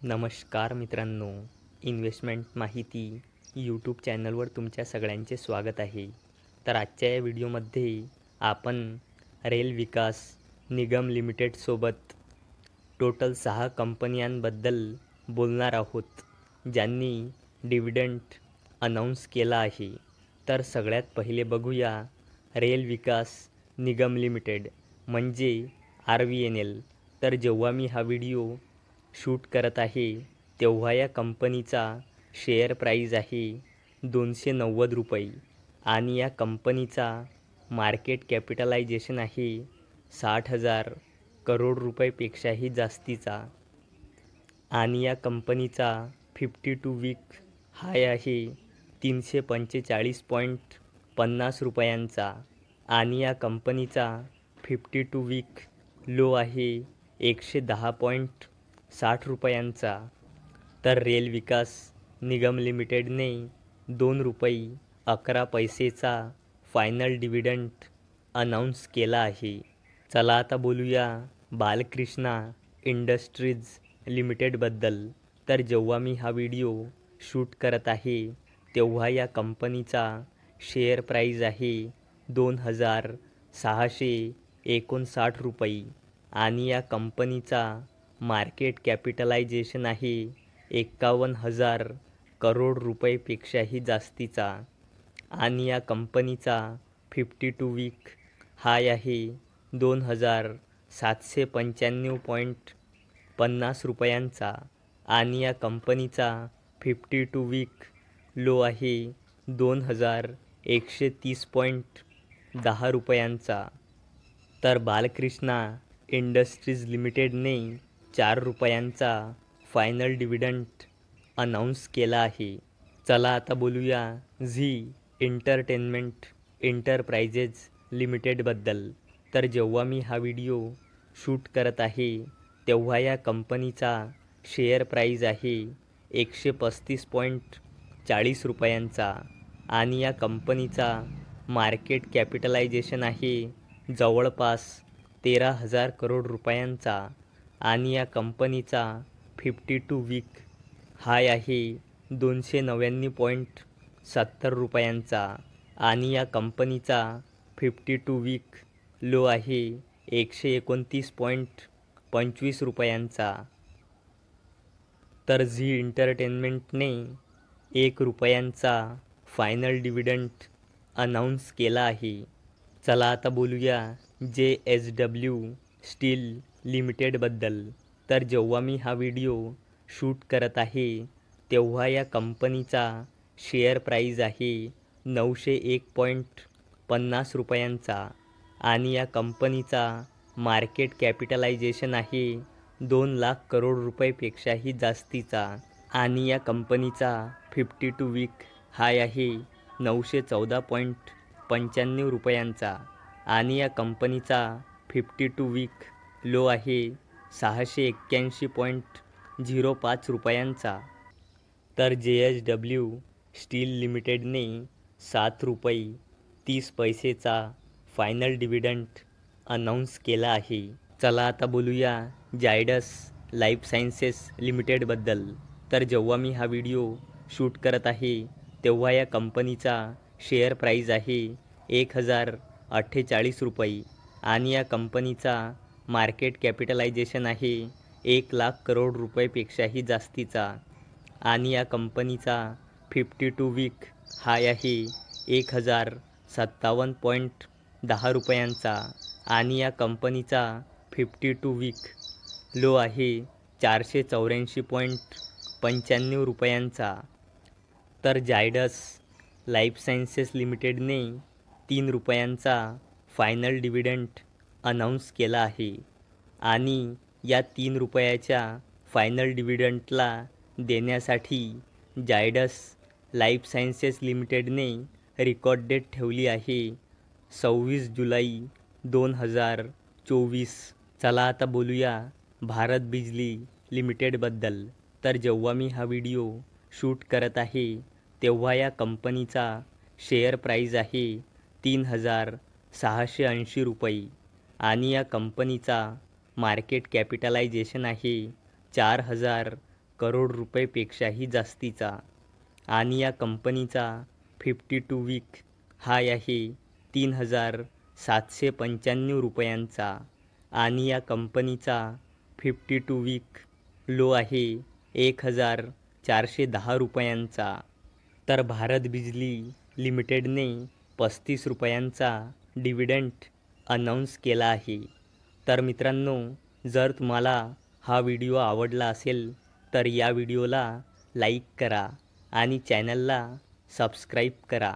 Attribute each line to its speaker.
Speaker 1: नमस्कार मित्रांनो, इन्व्हेस्टमेंट माहिती यूट्यूब चॅनलवर तुमच्या सगळ्यांचे स्वागत आहे. तर आजच्या या व्हिडिओमध्ये आपण रेल विकास निगम लिमिटेडसोबत टोटल 6 कंपन्यांबद्दल बोलणार आहोत, ज्यांनी डिव्हिडंड अनाऊन्स केला आहे. तर सगळ्यात पहिले बघूया रेल विकास निगम लिमिटेड म्हणजे RVNL. तर जेव्हा मी हा व्हिडिओ शूट करत आहे तेव्हा या कंपनीचा शेअर प्राईज आहे 290 रुपये आणि या कंपनीचा मार्केट कॅपिटलायझेशन आहे 60,000 करोड रुपयेपेक्षाही जास्तीचा आणि या कंपनीचा 52 वीक हाय आहे 345.50 रुपयांचा आणि या कंपनीचा 52 वीक लो आहे 110.60 रुपयांचा. तर रेल विकास निगम लिमिटेडने 2 रुपये 11 पैसेचा फायनल डिव्हिडंड अनाऊन्स केला आहे. चला आता बोलूया बालकृष्णा इंडस्ट्रीज लिमिटेडबद्दल. तर जेव्हा मी हा व्हिडिओ शूट करत आहे तेव्हा या कंपनीचा शेअर प्राईज आहे 2,659 रुपये आणि या कंपनीचा मार्केट कॅपिटलायझेशन आहे 51,000 करोड रुपयेपेक्षाही जास्तीचा आणि या कंपनीचा 52 वीक हाय आहे 2,795.50 रुपयांचा आणि या कंपनीचा 52 वीक लो आहे 2,130.10 रुपयांचा. तर बालकृष्णा इंडस्ट्रीज लिमिटेडने 4 रुपयांचा फायनल डिव्हिडंड अनाऊन्स केला आहे. चला आता बोलूया झी एंटरटेनमेंट एंटरप्राइजेस लिमिटेडबद्दल. तर जेव्हा मी हा व्हिडिओ शूट करत आहे तेव्हा या कंपनीचा शेअर प्राईज आहे 135.40 रुपयांचा आणि या कंपनीचा मार्केट कॅपिटलायझेशन आहे जवळपास 13,000 करोड रुपयांचा आणि या कंपनीचा 52 वीक हाय आहे 299.70 रुपयांचा आणि या कंपनीचा 52 वीक लो आहे 129.25 रुपयांचा. तर झी एंटरटेनमेंटने 1 रुपयांचा फायनल डिव्हिडंड अनाऊन्स केला आहे. चला आता बोलूया JSW स्टील लिमिटेडबद्दल. तर जेव्हा मी हा व्हिडिओ शूट करत आहे तेव्हा या कंपनीचा शेअर प्राईज आहे 901.50 रुपयांचा आणि या कंपनीचा मार्केट कॅपिटलायझेशन आहे 2 लाख करोड रुपयेपेक्षाही जास्तीचा आणि या कंपनीचा 52 वीक हाय आहे 914.95 रुपयांचा आणि या कंपनीचा 52 वीक लो आहे 681.05 रुपयांचा. तर JSW स्टील लिमिटेडने 7 रुपये 30 पैसेचा फायनल डिव्हिडंड अनाऊन्स केला आहे. चला आता बोलूया जायडस लाईफ सायन्सेस लिमिटेडबद्दल. तर जेव्हा मी हा व्हिडिओ शूट करत आहे तेव्हा या कंपनीचा शेअर प्राईज आहे 1,048 रुपये आणि या कंपनीचा मार्केट कॅपिटलायझेशन आहे 1 लाख करोड रुपयेपेक्षाही जास्तीचा आणि या कंपनीचा 52 वीक हाय आहे 1,057.10 रुपयांचा आणि या कंपनीचा 52 वीक लो आहे 484.95 रुपयांचा. तर जायडस लाईफ सायन्सेस लिमिटेडने 3 रुपयांचा फायनल डिव्हिडंड अनाऊन्स केला आहे आणि या 3 रुपयाच्या फायनल डिव्हिडंडला देण्यासाठी जायडस लाईफ सायन्सेस लिमिटेडने रेकॉर्ड डेट ठेवली आहे 26 जुलै 2024. चला आता बोलूया भारत बिजली लिमिटेडबद्दल. तर जेव्हा मी हा व्हिडिओ शूट करत आहे तेव्हा या कंपनीचा शेअर प्राईज आहे 3,680 रुपये आणि या कंपनीचा मार्केट कॅपिटलायझेशन आहे 4,000 करोड रुपयेपेक्षाही जास्तीचा आणि या कंपनीचा 52 वीक हाय आहे 3,795 रुपयांचा आणि या कंपनीचा 52 वीक लो आहे 1,410 रुपयांचा. तर भारत बिजली लिमिटेडने 35 रुपयांचा डिव्हिडंड अनाऊन्स केला आहे. तर मित्रांनो, जर तुम्हाला हा व्हिडिओ आवडला असेल तर या व्हिडिओला लाईक करा आणि चॅनलला सबस्क्राईब करा.